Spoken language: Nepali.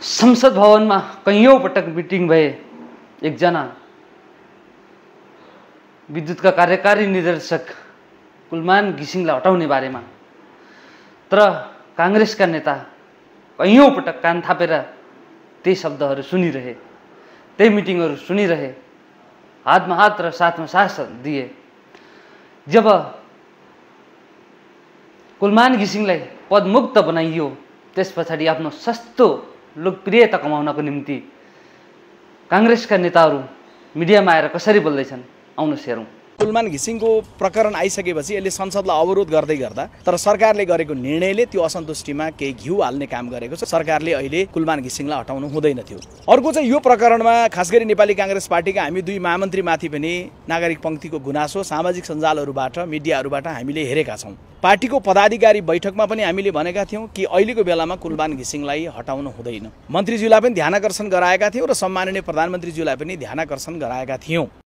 संसद भवनमा कैयौं पटक मिटिङ भए एकजना विद्युतका कार्यकारी निर्देशक कुलमान घिसिङलाई हटाउने बारेमा। तर कांग्रेसका नेता कैयौं पटक कान थापेर त्यही शब्दहरू सुनिरहे, त्यही मिटिङहरू सुनिरहे, हातमा हात र साथमा साथ दिए। जब कुलमान घिसिङलाई पदमुक्त बनाइयो त्यसपछि आफ्नो सस्तो लोकप्रियता कमाउनको निम्ति कांग्रेसका नेताहरू मिडियामा आएर कसरी बोल्दैछन् आउनुहोस् हेरौं। कुलमान घिसिङको प्रकरण आइसकेपछि यसले संसदलाई अवरोध गर्दै गर्दा तर सरकारले गरेको निर्णयले त्यो असन्तुष्टिमा केही घिउ हाल्ने काम गरेको छ। सरकारले अहिले कुलमान घिसिङलाई हटाउनु हुँदैन थियो। अर्को चाहिँ यो प्रकरणमा खासगरी नेपाली कांग्रेस पार्टीका हामी दुई महामन्त्रीमाथि पनि नागरिक पंक्तिको गुनासो सामाजिक सञ्जालहरूबाट मिडियाहरूबाट हामीले हेरेका छौं। पार्टीको पदाधिकारी बैठकमा पनि हामीले भनेका थियौं कि अहिलेको बेलामा कुलमान घिसिङलाई हटाउनु हुँदैन। मन्त्रीज्यूलाई पनि ध्यानाकर्षण गराएका थियौं र सम्माननीय प्रधानमन्त्रीज्यूलाई पनि ध्यानाकर्षण गराएका थियौं।